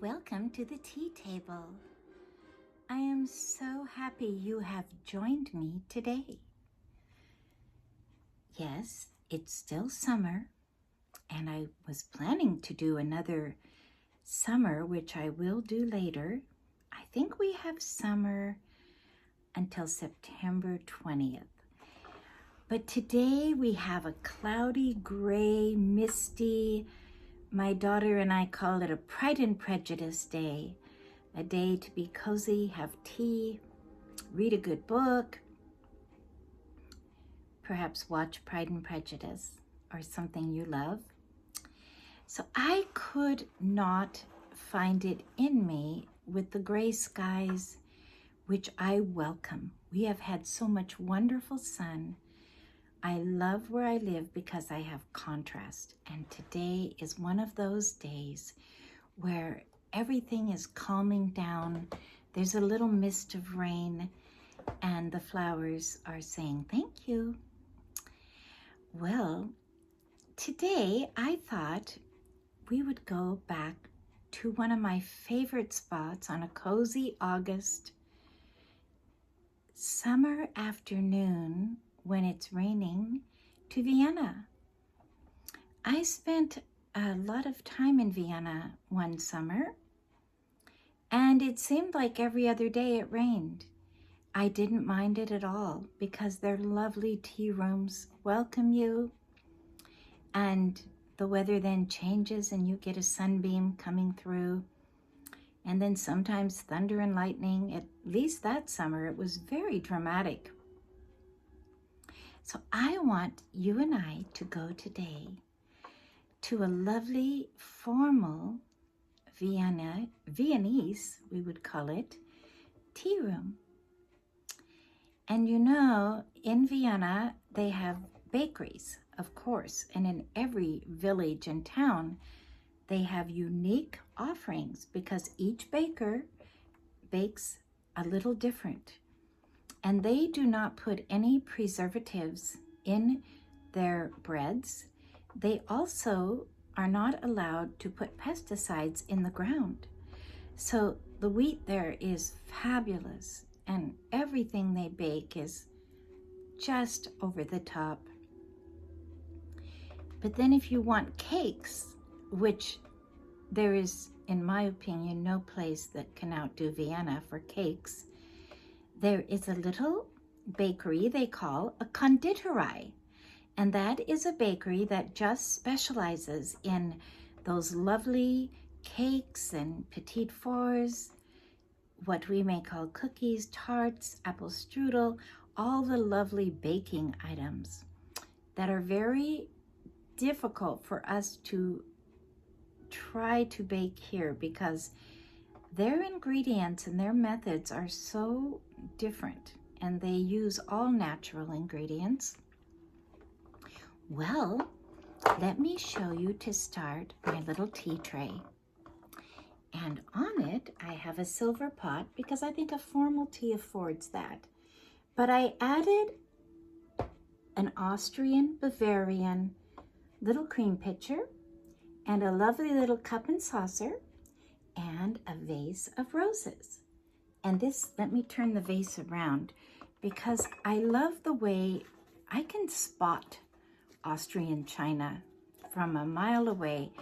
Welcome to the tea table. I am so happy you have joined me today. Yes, it's still summer, and I was planning to do another summer, which I will do later. I think we have summer until September 20th. But today we have a cloudy, gray, misty, my daughter and I call it a Pride and Prejudice day, a day to be cozy, have tea, read a good book, perhaps watch Pride and Prejudice or something you love. So I could not find it in me with the gray skies, which I welcome. We have had so much wonderful sun. I love where I live because I have contrast, and today is one of those days where everything is calming down. There's a little mist of rain, and the flowers are saying thank you. Well, today I thought we would go back to one of my favorite spots on a cozy August summer afternoon when it's raining, to Vienna. I spent a lot of time in Vienna one summer, and it seemed like every other day it rained. I didn't mind it at all because their lovely tea rooms welcome you, and the weather then changes and you get a sunbeam coming through, and then sometimes thunder and lightning. At least that summer it was very dramatic. So I want you and I to go today to a lovely formal Viennese, we would call it, tea room. And you know, in Vienna, they have bakeries, of course, and in every village and town, they have unique offerings because each baker bakes a little different. And they do not put any preservatives in their breads. They also are not allowed to put pesticides in the ground. So the wheat there is fabulous, and everything they bake is just over the top. But then if you want cakes, which there is, in my opinion, no place that can outdo Vienna for cakes, there is a little bakery they call a konditorei. And that is a bakery that just specializes in those lovely cakes and petit fours, what we may call cookies, tarts, apple strudel, all the lovely baking items that are very difficult for us to try to bake here because their ingredients and their methods are so different, and they use all natural ingredients. Well, let me show you to start my little tea tray. And on it, I have a silver pot because I think a formal tea affords that. But I added an Austrian Bavarian little cream pitcher and a lovely little cup and saucer and a vase of roses. And this, let me turn the vase around because I love the way I can spot Austrian china from a mile away.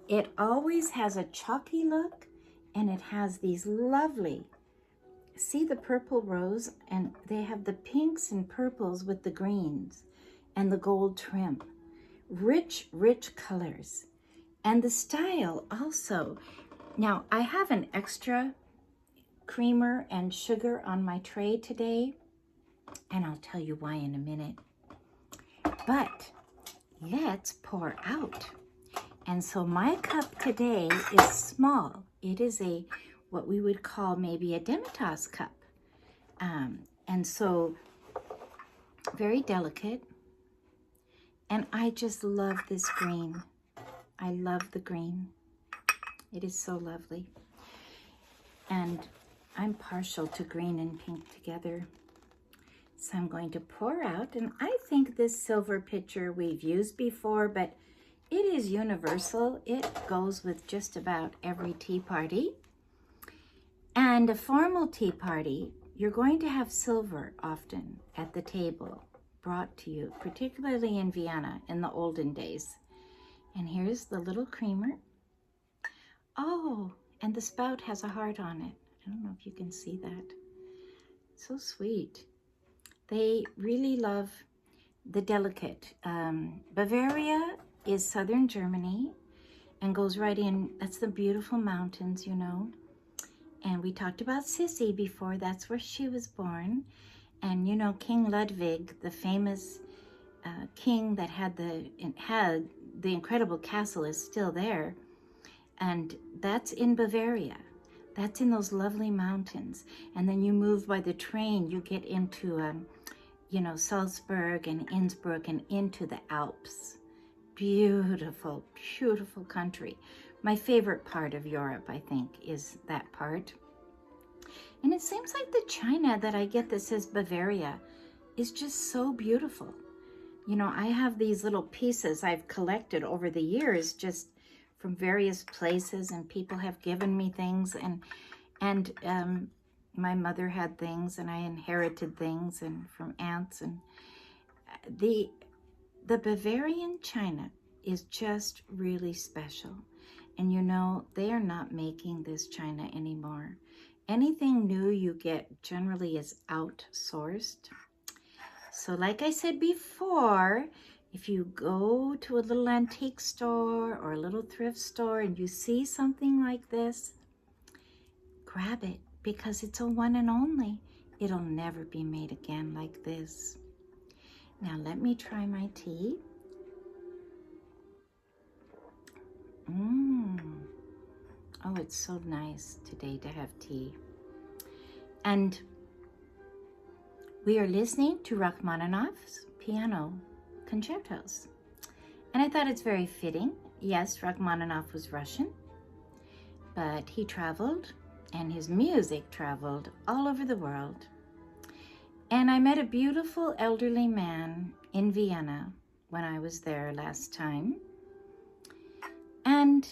It always has a chalky look, and it has these lovely, see the purple rose, and they have the pinks and purples with the greens and the gold trim. Rich, rich colors. And the style also. Now, I have an extra creamer and sugar on my tray today, and I'll tell you why in a minute. But let's pour out. And so my cup today is small. It is a, what we would call maybe a demitasse cup. And so very delicate. And I just love this green. I love the green. It is so lovely. And I'm partial to green and pink together. So I'm going to pour out, and I think this silver pitcher we've used before, but It is universal. It goes with just about every tea party. And a formal tea party, you're going to have silver often at the table brought to you, particularly in Vienna in the olden days. And here's the little creamer. Oh, and the spout has a heart on it. I don't know if you can see that. So sweet. They really love the delicate. Bavaria is southern Germany and goes right in. That's the beautiful mountains, you know. And we talked about Sissy before. That's where she was born. And you know, King Ludwig, the famous king that had the incredible castle, is still there. And that's in Bavaria. That's in those lovely mountains. And then you move by the train, you get into, you know, Salzburg and Innsbruck and into the Alps. Beautiful, beautiful country. My favorite part of Europe, I think, is that part. And it seems like the china that I get that says Bavaria is just so beautiful. You know, I have these little pieces I've collected over the years just from various places, and people have given me things, and my mother had things, and I inherited things and from aunts. And the Bavarian china is just really special. And you know, they are not making this china anymore. Anything new you get generally is outsourced. So like I said before, if you go to a little antique store or a little thrift store and you see something like this, grab it, because it's a one and only. It'll never be made again like this. Now let me try my tea. Oh, it's so nice today to have tea. And we are listening to Rachmaninoff's piano concertos. And I thought it's very fitting. Yes, Rachmaninoff was Russian, but he traveled and his music traveled all over the world. And I met a beautiful elderly man in Vienna when I was there last time. And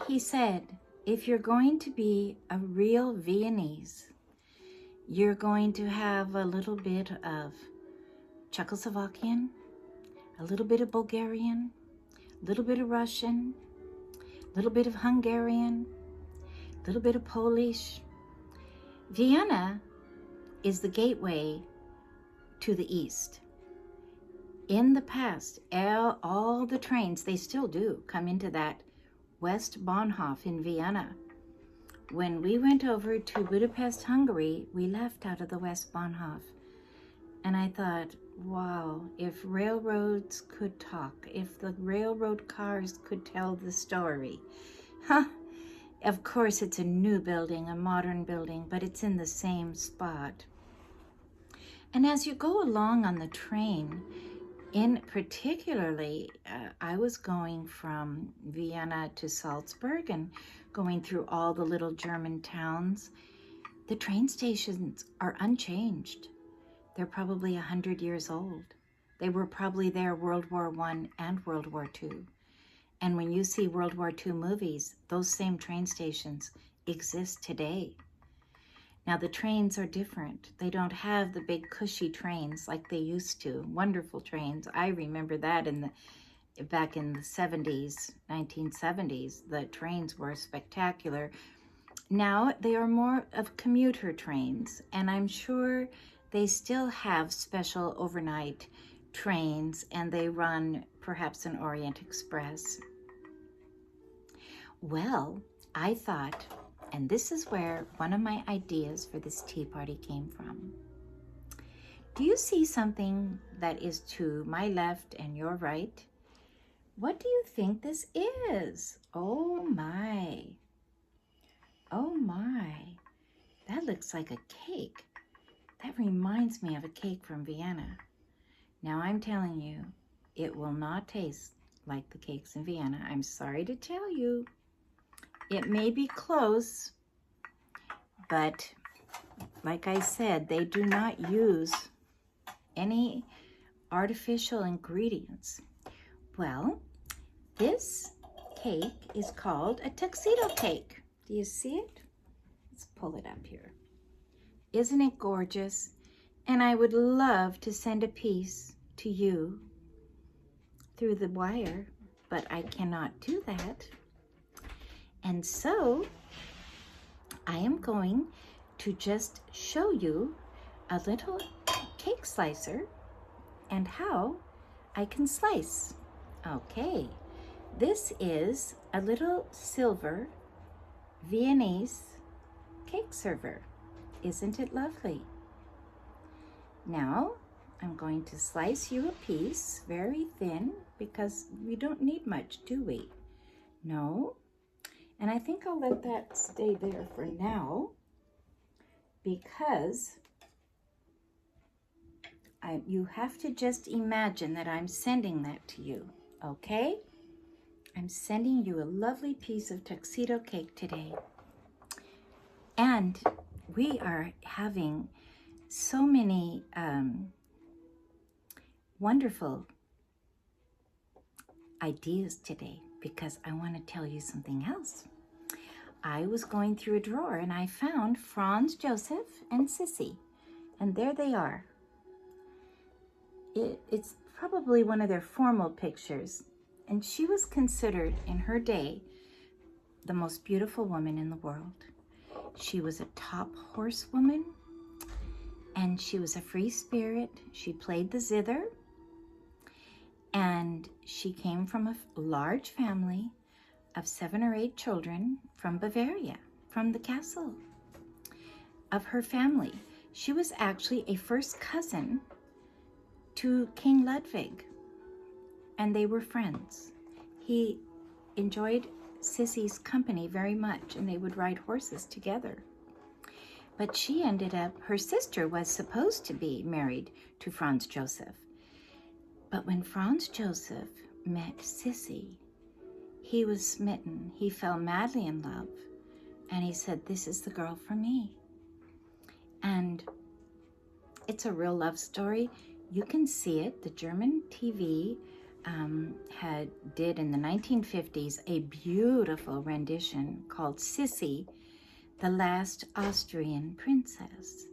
he said, if you're going to be a real Viennese, you're going to have a little bit of Czechoslovakian, a little bit of Bulgarian, a little bit of Russian, a little bit of Hungarian, a little bit of Polish. Vienna is the gateway to the East. In the past, all the trains, they still do come into that West Bahnhof in Vienna. When we went over to Budapest, Hungary, we left out of the West Bahnhof. And I thought, wow, if railroads could talk, if the railroad cars could tell the story. Of course, it's a new building, a modern building, but it's in the same spot. And as you go along on the train, particularly, I was going from Vienna to Salzburg and going through all the little German towns. The train stations are unchanged. They're probably 100 years old. They were probably there World War I and World War II. And when you see World War II movies, those same train stations exist today. Now the trains are different. They don't have the big cushy trains like they used to. Wonderful trains. I remember that back in the 70s, 1970s, the trains were spectacular. Now they are more of commuter trains, and I'm sure they still have special overnight trains, and they run perhaps an Orient Express. Well, I thought, and this is where one of my ideas for this tea party came from. Do you see something that is to my left and your right? What do you think this is? Oh my. Oh my. That looks like a cake. That reminds me of a cake from Vienna. Now I'm telling you, it will not taste like the cakes in Vienna. I'm sorry to tell you. It may be close, but like I said, they do not use any artificial ingredients. Well, This cake is called a tuxedo cake. Do you see it? Let's pull it up here. Isn't it gorgeous? And I would love to send a piece to you through the wire, but I cannot do that. And so I am going to just show you a little cake slicer and how I can slice. Okay, this is a little silver Viennese cake server. Isn't it lovely? Now I'm going to slice you a piece very thin because we don't need much, do we? No. And I think I'll let that stay there for now because you have to just imagine that I'm sending that to you, okay? I'm sending you a lovely piece of tuxedo cake today. And we are having so many wonderful ideas today because I want to tell you something else. I was going through a drawer and I found Franz Josef and Sissy, and there they are. It's probably one of their formal pictures, and she was considered in her day the most beautiful woman in the world. She was a top horsewoman, and she was a free spirit. She played the zither, and she came from a large family of 7 or 8 children from Bavaria, from the castle of her family. She was actually a first cousin to King Ludwig, and they were friends. He enjoyed Sissy's company very much, and they would ride horses together. But she ended up, her sister was supposed to be married to Franz Josef. But when Franz Josef met Sissy, he was smitten. He fell madly in love, and he said, "This is the girl for me." And it's a real love story. You can see it. The German TV did in the 1950s a beautiful rendition called Sissy, the Last Austrian Princess.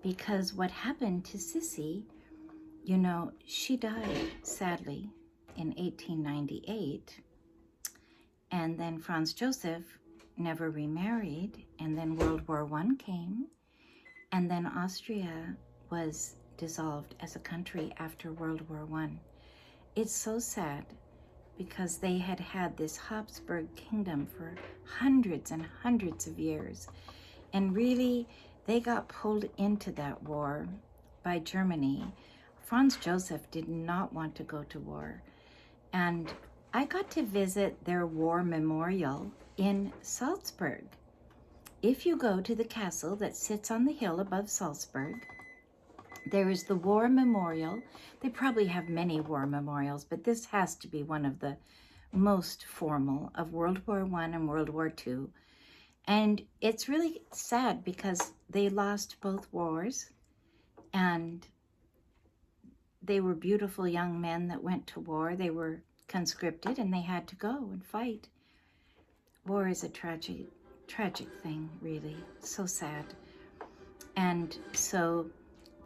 Because what happened to Sissy, you know, she died sadly in 1898, and then Franz Josef never remarried, and then World War I came, and then Austria was dissolved as a country after World War I. It's so sad because they had had this Habsburg kingdom for hundreds and hundreds of years, and really they got pulled into that war by Germany. Franz Josef did not want to go to war, and I got to visit their war memorial in Salzburg. If you go to the castle that sits on the hill above Salzburg, there is the war memorial. They probably have many war memorials, but this has to be one of the most formal of World War I and World War II. And it's really sad because they lost both wars, and they were beautiful young men that went to war. They were conscripted and they had to go and fight. War is a tragic thing, really. So sad. And so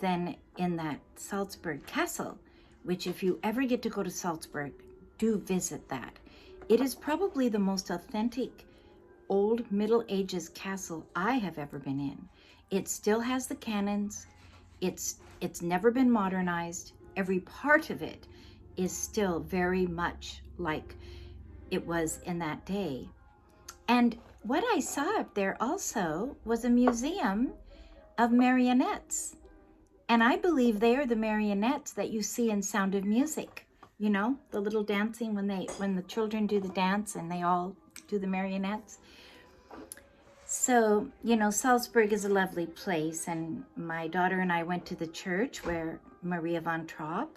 then in that Salzburg castle, which if you ever get to go to Salzburg, do visit that. It is probably the most authentic old Middle Ages castle I have ever been in. It still has the cannons. It's never been modernized. Every part of it is still very much like it was in that day. And what I saw up there also was a museum of marionettes. And I believe they are the marionettes that you see in Sound of Music. You know, the little dancing when the children do the dance and they all do the marionettes. So, you know, Salzburg is a lovely place, and my daughter and I went to the church where Maria von Trapp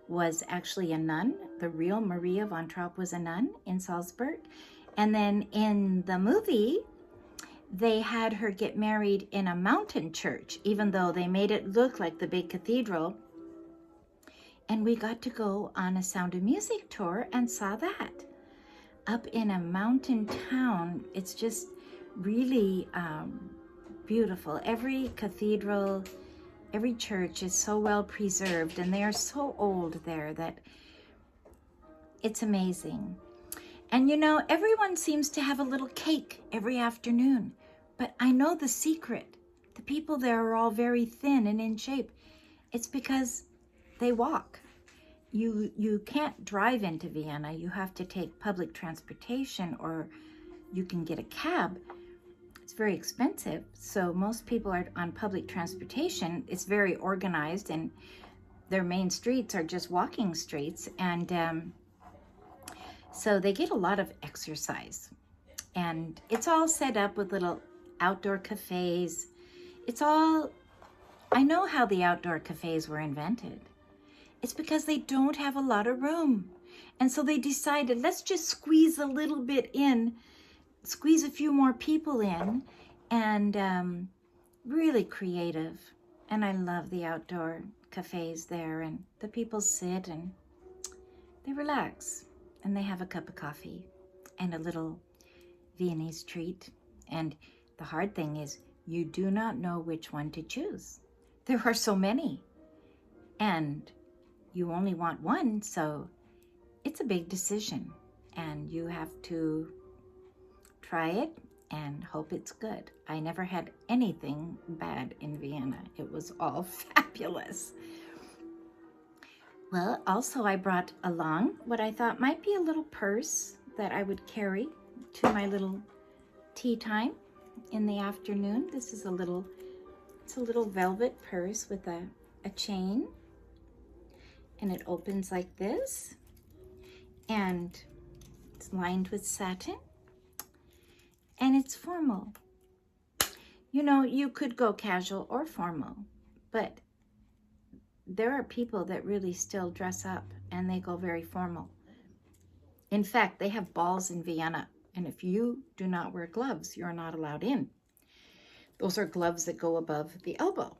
was actually a nun. The real Maria von Trapp was a nun in Salzburg. And then in the movie, they had her get married in a mountain church, even though they made it look like the big cathedral. And we got to go on a Sound of Music tour and saw that up in a mountain town. It's just really beautiful. Every cathedral, every church is so well preserved, and they are so old there that it's amazing. And you know, everyone seems to have a little cake every afternoon, but I know the secret. The people there are all very thin and in shape. It's because they walk. You can't drive into Vienna. You have to take public transportation, or you can get a cab. It's very expensive. So most people are on public transportation. It's very organized, and their main streets are just walking streets. And so they get a lot of exercise. And it's all set up with little outdoor cafes. I know how the outdoor cafes were invented. It's because they don't have a lot of room. And so they decided, let's just squeeze a little bit in, squeeze a few more people in, and really creative. And I love the outdoor cafes there, and the people sit and they relax, and they have a cup of coffee and a little Viennese treat. And the hard thing is, you do not know which one to choose. There are so many, and you only want one, so it's a big decision, and you have to try it and hope it's good. I never had anything bad in Vienna. It was all fabulous. Well, also I brought along what I thought might be a little purse that I would carry to my little tea time in the afternoon. This is it's a little velvet purse with a chain, and it opens like this, and it's lined with satin, and it's formal. You know, you could go casual or formal, but there are people that really still dress up, and they go very formal. In fact, they have balls in Vienna, and if you do not wear gloves, you're not allowed in. Those are gloves that go above the elbow.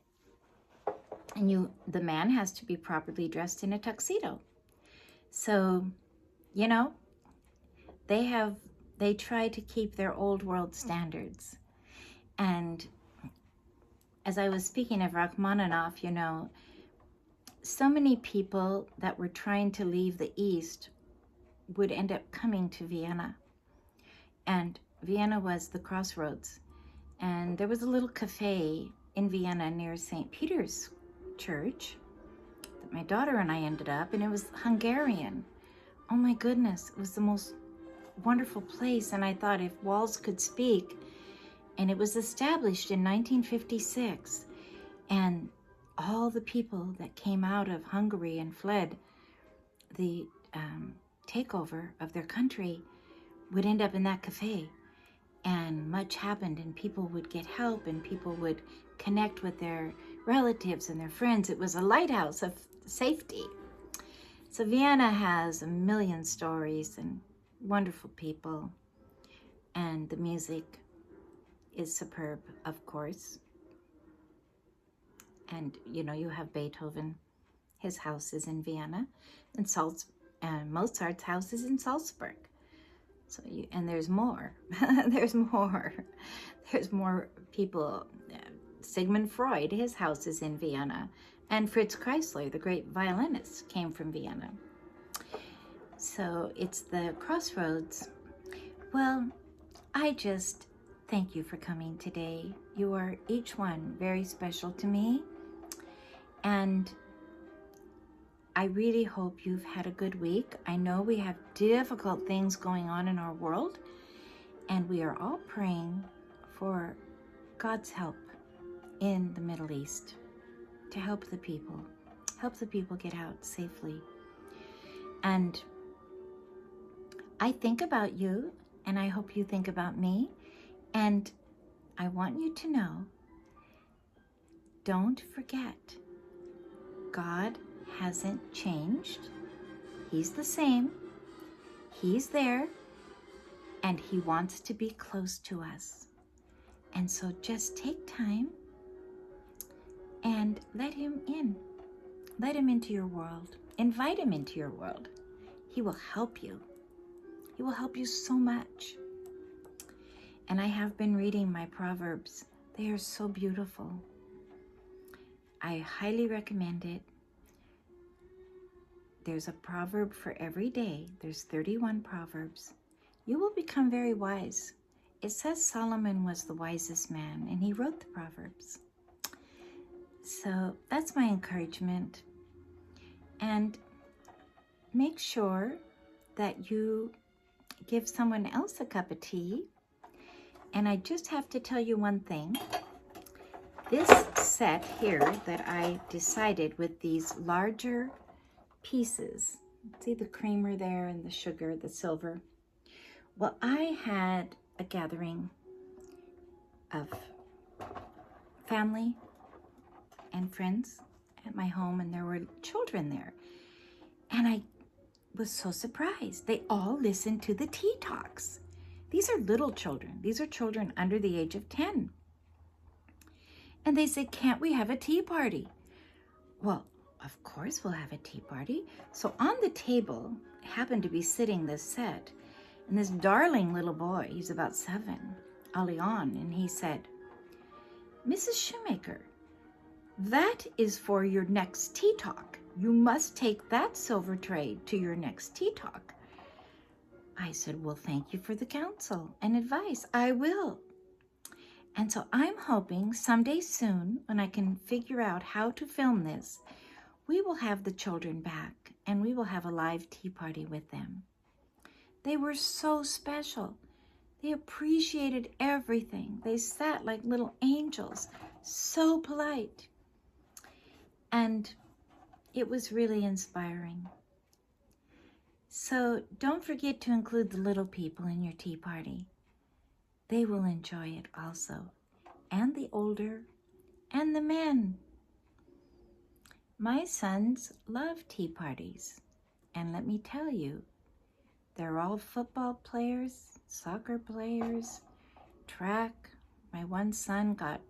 And the man has to be properly dressed in a tuxedo. So, you know, they try to keep their old world standards. And as I was speaking of Rachmaninoff, you know, so many people that were trying to leave the East would end up coming to Vienna. And Vienna was the crossroads. And there was a little cafe in Vienna near St. Peter's Church that my daughter and I ended up, and it was Hungarian. Oh my goodness, it was the most wonderful place. And I thought, if walls could speak. And it was established in 1956, and all the people that came out of Hungary and fled the takeover of their country would end up in that cafe. And much happened, and people would get help, and people would connect with their relatives and their friends. It was a lighthouse of safety. So Vienna has a million stories and wonderful people, and the music is superb, of course. And you know, you have Beethoven, his house is in Vienna, and Mozart's house is in Salzburg. So and there's more. There's more people. Sigmund Freud, his house is in Vienna, and Fritz Kreisler, the great violinist, came from Vienna. So it's the crossroads. Well, I just thank you for coming today. You are each one very special to me, and I really hope you've had a good week. I know we have difficult things going on in our world, and we are all praying for God's help in the Middle East to help the people get out safely. And I think about you, and I hope you think about me, and I want you to know, don't forget, God hasn't changed. He's the same. He's there, and he wants to be close to us. And so just take time and let him in. Let him into your world. Invite him into your world. He will help you. He will help you so much. And I have been reading my Proverbs. They are so beautiful. I highly recommend it. There's a proverb for every day. There's 31 proverbs. You will become very wise. It says Solomon was the wisest man, and he wrote the Proverbs. So that's my encouragement. And make sure that you give someone else a cup of tea. And I just have to tell you one thing. This set here that I decided with these larger pieces, see the creamer there and the sugar, the silver. Well, I had a gathering of family and friends at my home, and there were children there. And I was so surprised. They all listened to the tea talks. These are little children. These are children under the age of 10. And they said, can't we have a tea party? Well, of course we'll have a tea party. So on the table happened to be sitting this set, and this darling little boy, he's about 7, Alion, and he said, Mrs. Shoemaker, that is for your next tea talk. You must take that silver tray to your next tea talk. I said, well, thank you for the counsel and advice. I will. And so I'm hoping someday soon, when I can figure out how to film this, we will have the children back and we will have a live tea party with them. They were so special. They appreciated everything. They sat like little angels, so polite. And it was really inspiring. So don't forget to include the little people in your tea party. They will enjoy it also, and the older, and the men. My sons love tea parties, and let me tell you, they're all football players, soccer players, track. My one son got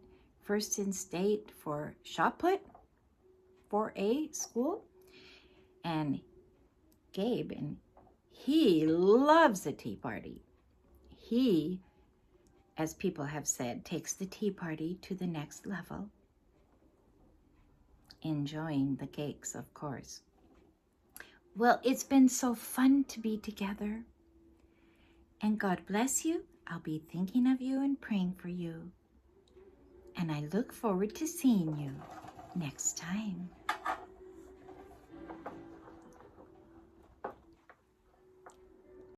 first in state for shot put, 4A school, and Gabe, and he loves a tea party. He, as people have said, takes the tea party to the next level, enjoying the cakes, of course. Well, it's been so fun to be together, and God bless you. I'll be thinking of you and praying for you, and I look forward to seeing you next time.